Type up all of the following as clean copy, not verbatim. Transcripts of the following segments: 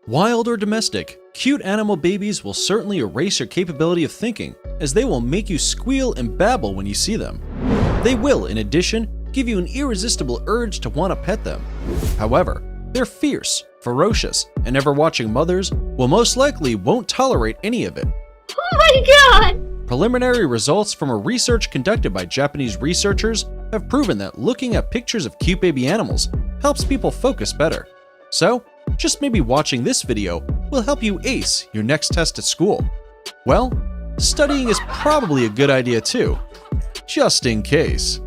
Wild or domestic, cute animal babies will certainly erase your capability of thinking, as they will make you squeal and babble when you see them. They will, in addition, give you an irresistible urge to want to pet them. However, they're fierce, ferocious, and ever-watching mothers will most likely won't tolerate any of it. Oh my god! Preliminary results from a research conducted by Japanese researchers have proven that looking at pictures of cute baby animals helps people focus better. So, just maybe watching this video will help you ace your next test at school. Well, studying is probably a good idea too, just in case.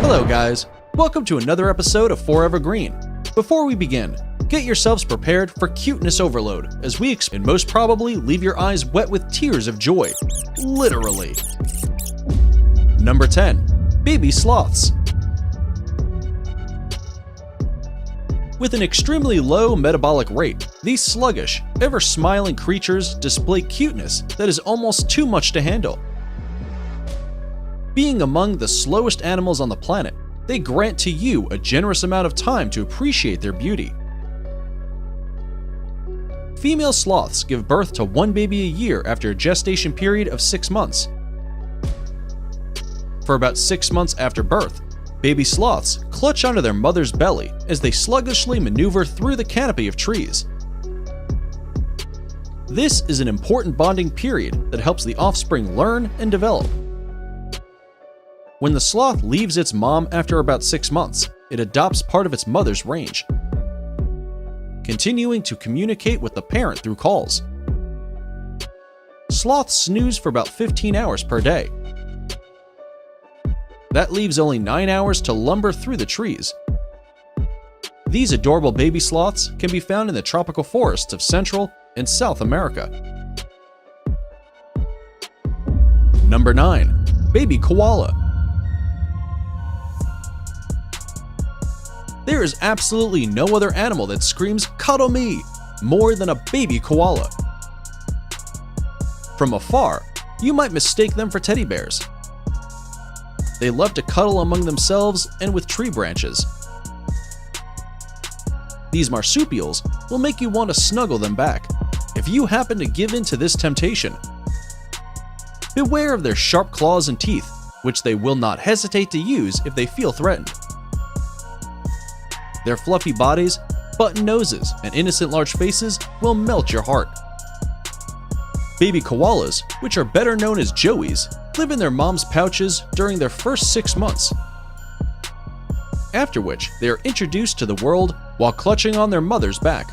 Hello guys, welcome to another episode of Forever Green. Before we begin, get yourselves prepared for cuteness overload as we and most probably leave your eyes wet with tears of joy. Literally. Number 10. Baby sloths. With an extremely low metabolic rate, these sluggish, ever-smiling creatures display cuteness that is almost too much to handle. Being among the slowest animals on the planet, they grant to you a generous amount of time to appreciate their beauty. Female sloths give birth to one baby a year after a gestation period of 6 months. For about 6 months after birth, baby sloths clutch onto their mother's belly as they sluggishly maneuver through the canopy of trees. This is an important bonding period that helps the offspring learn and develop. When the sloth leaves its mom after about 6 months, it adopts part of its mother's range, continuing to communicate with the parent through calls. Sloths snooze for about 15 hours per day. That leaves only 9 hours to lumber through the trees. These adorable baby sloths can be found in the tropical forests of Central and South America. Number 9. Baby koala. There is absolutely no other animal that screams "cuddle me" more than a baby koala. From afar, you might mistake them for teddy bears. They love to cuddle among themselves and with tree branches. These marsupials will make you want to snuggle them back if you happen to give in to this temptation. Beware of their sharp claws and teeth, which they will not hesitate to use if they feel threatened. Their fluffy bodies, button noses, and innocent large faces will melt your heart. Baby koalas, which are better known as joeys, live in their mom's pouches during their first 6 months, after which they are introduced to the world while clutching on their mother's back.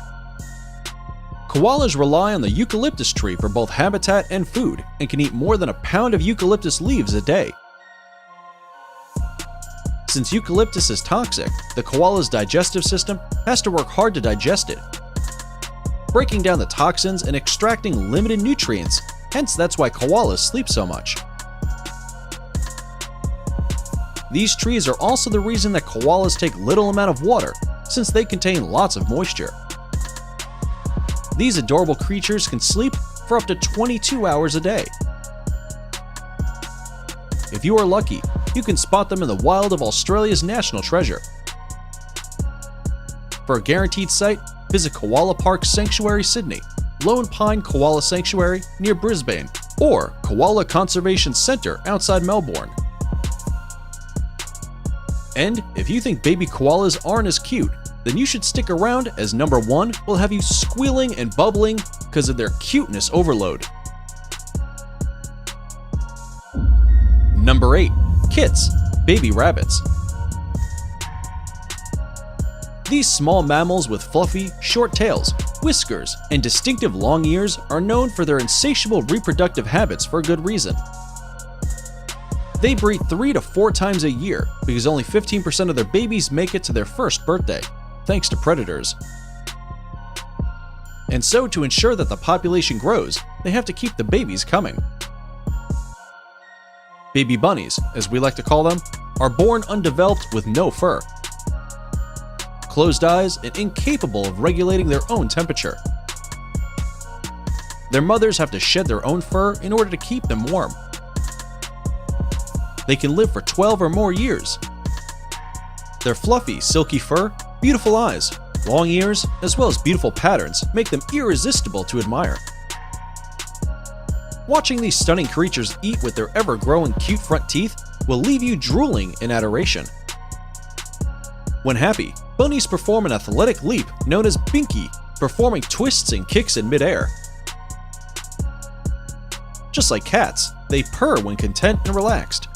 Koalas rely on the eucalyptus tree for both habitat and food and can eat more than a pound of eucalyptus leaves a day. Since eucalyptus is toxic, the koala's digestive system has to work hard to digest it, breaking down the toxins and extracting limited nutrients, hence that's why koalas sleep so much. These trees are also the reason that koalas take little amount of water, since they contain lots of moisture. These adorable creatures can sleep for up to 22 hours a day. If you are lucky, you can spot them in the wild of Australia's national treasure. For a guaranteed sight, visit Koala Park Sanctuary, Sydney, Lone Pine Koala Sanctuary near Brisbane, or Koala Conservation Centre outside Melbourne. And if you think baby koalas aren't as cute, then you should stick around as number 1 will have you squealing and bubbling because of their cuteness overload. Number 8. Kits, baby rabbits. These small mammals with fluffy, short tails, whiskers, and distinctive long ears are known for their insatiable reproductive habits for a good reason. They breed 3 to 4 times a year because only 15% of their babies make it to their first birthday, thanks to predators. And so to ensure that the population grows, they have to keep the babies coming. Baby bunnies, as we like to call them, are born undeveloped with no fur, closed eyes, and incapable of regulating their own temperature. Their mothers have to shed their own fur in order to keep them warm. They can live for 12 or more years. Their fluffy, silky fur, beautiful eyes, long ears, as well as beautiful patterns, make them irresistible to admire. Watching these stunning creatures eat with their ever-growing cute front teeth will leave you drooling in adoration. When happy, bunnies perform an athletic leap known as binky, performing twists and kicks in midair. Just like cats, they purr when content and relaxed.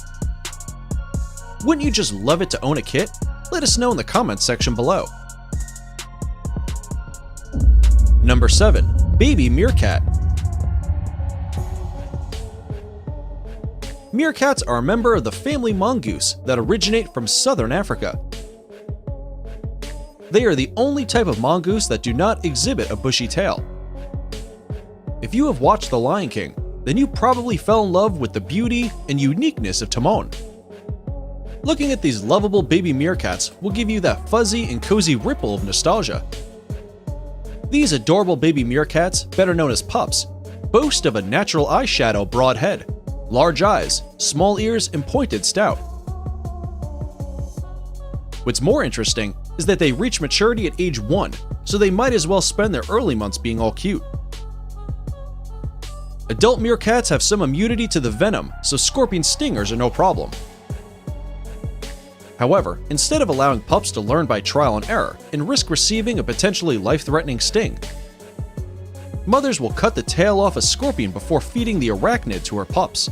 Wouldn't you just love it to own a kit? Let us know in the comments section below. Number 7. Baby Meerkat. Meerkats are a member of the family mongoose that originate from southern Africa. They are the only type of mongoose that do not exhibit a bushy tail. If you have watched The Lion King, then you probably fell in love with the beauty and uniqueness of Timon. Looking at these lovable baby meerkats will give you that fuzzy and cozy ripple of nostalgia. These adorable baby meerkats, better known as pups, boast of a natural eyeshadow broad head, large eyes, small ears, and pointed snout. What's more interesting is that they reach maturity at age 1, so they might as well spend their early months being all cute. Adult meerkats have some immunity to the venom, so scorpion stingers are no problem. However, instead of allowing pups to learn by trial and error and risk receiving a potentially life-threatening sting, mothers will cut the tail off a scorpion before feeding the arachnid to her pups.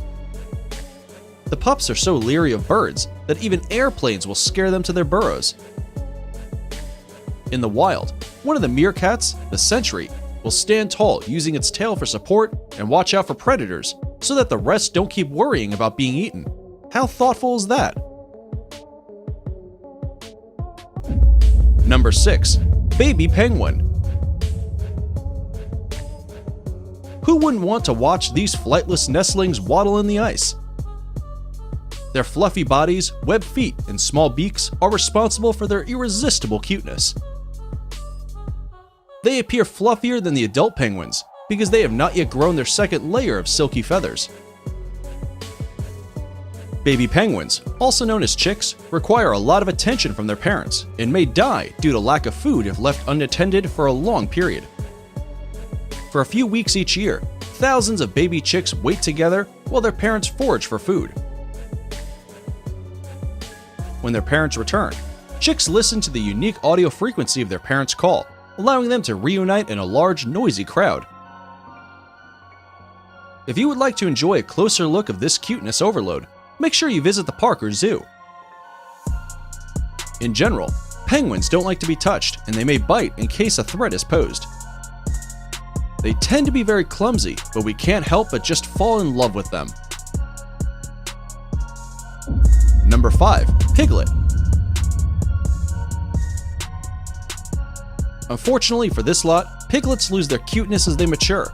The pups are so leery of birds that even airplanes will scare them to their burrows. In the wild, one of the meerkats, the sentry, will stand tall using its tail for support and watch out for predators so that the rest don't keep worrying about being eaten. How thoughtful is that? Number 6. Baby Penguin. Who wouldn't want to watch these flightless nestlings waddle in the ice? Their fluffy bodies, webbed feet, and small beaks are responsible for their irresistible cuteness. They appear fluffier than the adult penguins because they have not yet grown their second layer of silky feathers. Baby penguins, also known as chicks, require a lot of attention from their parents and may die due to lack of food if left unattended for a long period. For a few weeks each year, thousands of baby chicks wait together while their parents forage for food. When their parents return, chicks listen to the unique audio frequency of their parents' call, allowing them to reunite in a large, noisy crowd. If you would like to enjoy a closer look of this cuteness overload, make sure you visit the park or zoo. In general, penguins don't like to be touched, and they may bite in case a threat is posed. They tend to be very clumsy, but we can't help but just fall in love with them. Number 5. Piglet. Unfortunately for this lot, piglets lose their cuteness as they mature.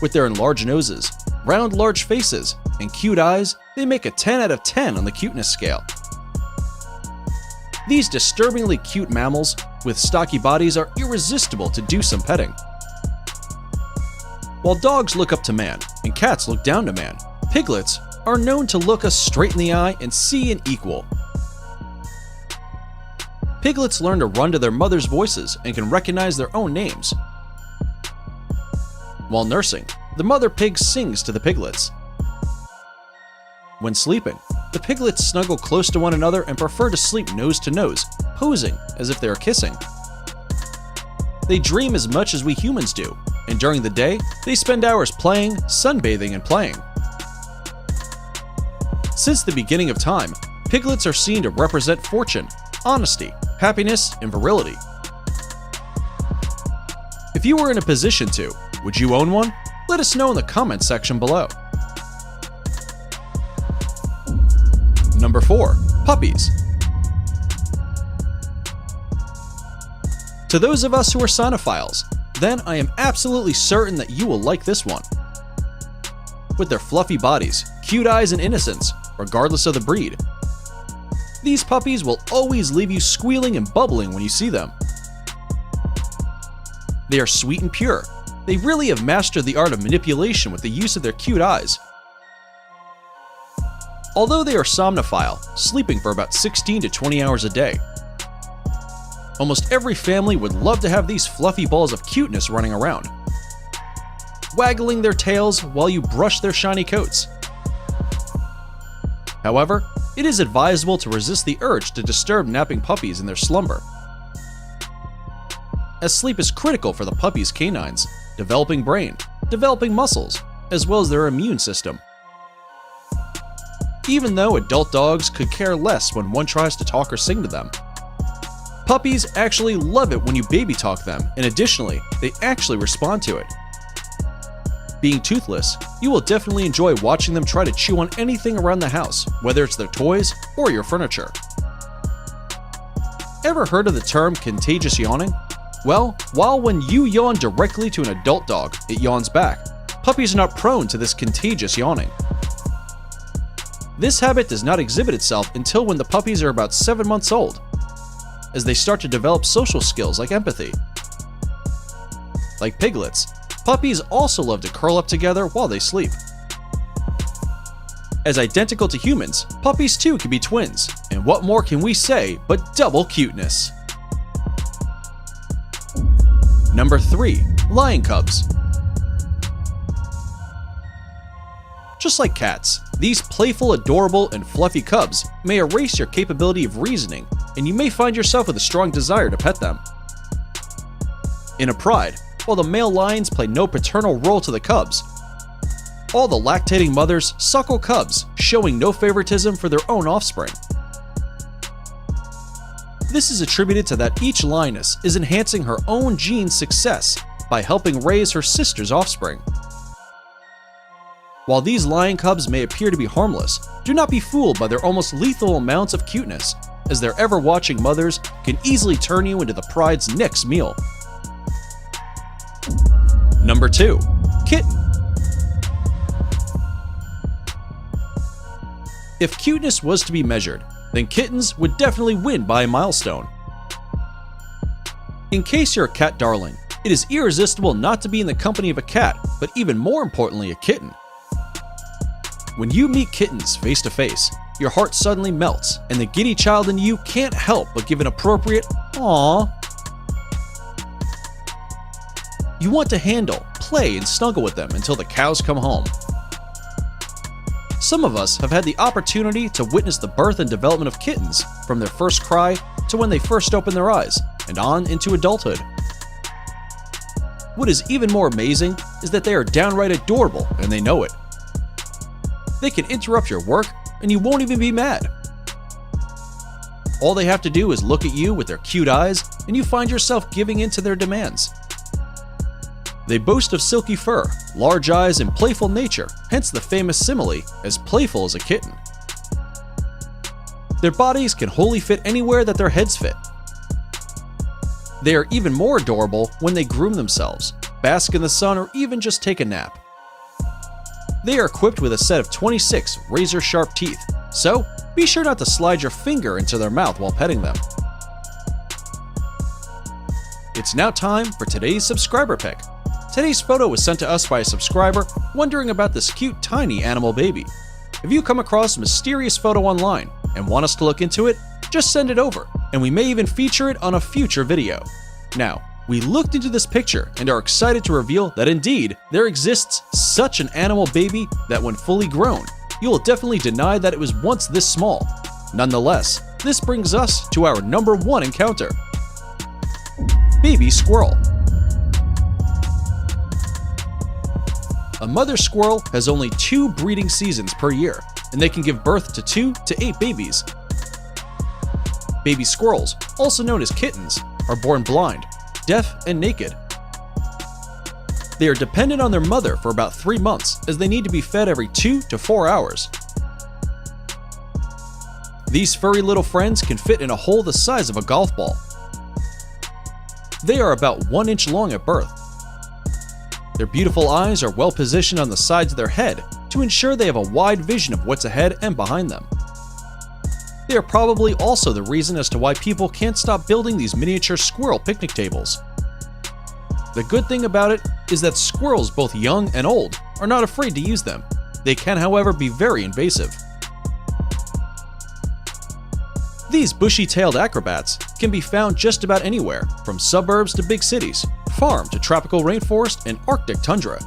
With their enlarged noses, round large faces, and cute eyes, they make a 10 out of 10 on the cuteness scale. These disturbingly cute mammals with stocky bodies are irresistible to do some petting. While dogs look up to man and cats look down to man, piglets are known to look us straight in the eye and see an equal. Piglets learn to run to their mother's voices and can recognize their own names. While nursing, the mother pig sings to the piglets. When sleeping, the piglets snuggle close to one another and prefer to sleep nose to nose, posing as if they are kissing. They dream as much as we humans do, and during the day, they spend hours playing, sunbathing, and playing. Since the beginning of time, piglets are seen to represent fortune, honesty, happiness, and virility. If you were in a position to, would you own one? Let us know in the comments section below. Number 4. Puppies. To those of us who are sonophiles, then I am absolutely certain that you will like this one. With their fluffy bodies, cute eyes, and innocence, regardless of the breed, these puppies will always leave you squealing and bubbling when you see them. They are sweet and pure. They really have mastered the art of manipulation with the use of their cute eyes. Although they are somnophile, sleeping for about 16 to 20 hours a day, Almost every family would love to have these fluffy balls of cuteness running around, waggling their tails while you brush their shiny coats. However, it is advisable to resist the urge to disturb napping puppies in their slumber, as sleep is critical for the puppy's canines, developing brain, developing muscles, as well as their immune system. Even though adult dogs could care less when one tries to talk or sing to them, puppies actually love it when you baby talk them, and additionally, they actually respond to it. Being toothless, you will definitely enjoy watching them try to chew on anything around the house, whether it's their toys or your furniture. Ever heard of the term contagious yawning? Well, while when you yawn directly to an adult dog, it yawns back, puppies are not prone to this contagious yawning. This habit does not exhibit itself until when the puppies are about 7 months old, as they start to develop social skills like empathy. Like piglets, puppies also love to curl up together while they sleep. As identical to humans, puppies too can be twins, and what more can we say but double cuteness? Number 3. Lion cubs. Just like cats, these playful, adorable, and fluffy cubs may erase your capability of reasoning, and you may find yourself with a strong desire to pet them. In a pride, while the male lions play no paternal role to the cubs, all the lactating mothers suckle cubs, showing no favoritism for their own offspring. This is attributed to that each lioness is enhancing her own gene's success by helping raise her sister's offspring. While these lion cubs may appear to be harmless, do not be fooled by their almost lethal amounts of cuteness, as their ever-watching mothers can easily turn you into the pride's next meal. Number 2. Kitten. If cuteness was to be measured, then kittens would definitely win by a milestone. In case you're a cat darling, it is irresistible not to be in the company of a cat, but even more importantly, a kitten. When you meet kittens face to face, your heart suddenly melts, and the giddy child in you can't help but give an appropriate "aww." You want to handle, play, and snuggle with them until the cows come home. Some of us have had the opportunity to witness the birth and development of kittens, from their first cry to when they first open their eyes, and on into adulthood. What is even more amazing is that they are downright adorable, and they know it. They can interrupt your work, and you won't even be mad. All they have to do is look at you with their cute eyes, and you find yourself giving in to their demands. They boast of silky fur, large eyes, and playful nature, hence the famous simile, as playful as a kitten. Their bodies can wholly fit anywhere that their heads fit. They are even more adorable when they groom themselves, bask in the sun, or even just take a nap. They are equipped with a set of 26 razor-sharp teeth, so be sure not to slide your finger into their mouth while petting them. It's now time for today's subscriber pick. Today's photo was sent to us by a subscriber wondering about this cute tiny animal baby. If you come across a mysterious photo online and want us to look into it, just send it over, and we may even feature it on a future video. Now, we looked into this picture and are excited to reveal that indeed, there exists such an animal baby that when fully grown, you will definitely deny that it was once this small. Nonetheless, this brings us to our number 1 encounter. Baby squirrel. A mother squirrel has only 2 breeding seasons per year, and they can give birth to 2 to 8 babies. Baby squirrels, also known as kittens, are born blind, deaf, and naked. They are dependent on their mother for about 3 months, as they need to be fed every 2 to 4 hours. These furry little friends can fit in a hole the size of a golf ball. They are about 1 inch long at birth. Their beautiful eyes are well positioned on the sides of their head to ensure they have a wide vision of what's ahead and behind them. They are probably also the reason as to why people can't stop building these miniature squirrel picnic tables. The good thing about it is that squirrels, both young and old, are not afraid to use them. They can, however, be very invasive. These bushy-tailed acrobats can be found just about anywhere, from suburbs to big cities, farm to tropical rainforest and Arctic tundra.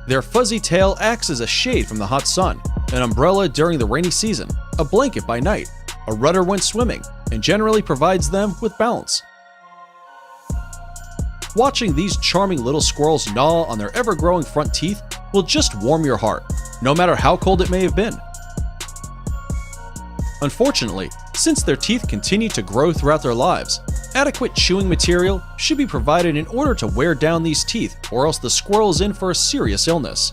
Their fuzzy tail acts as a shade from the hot sun, an umbrella during the rainy season, a blanket by night, a rudder when swimming, and generally provides them with balance. Watching these charming little squirrels gnaw on their ever-growing front teeth will just warm your heart, no matter how cold it may have been. Unfortunately, since their teeth continue to grow throughout their lives, adequate chewing material should be provided in order to wear down these teeth, or else the squirrel is in for a serious illness.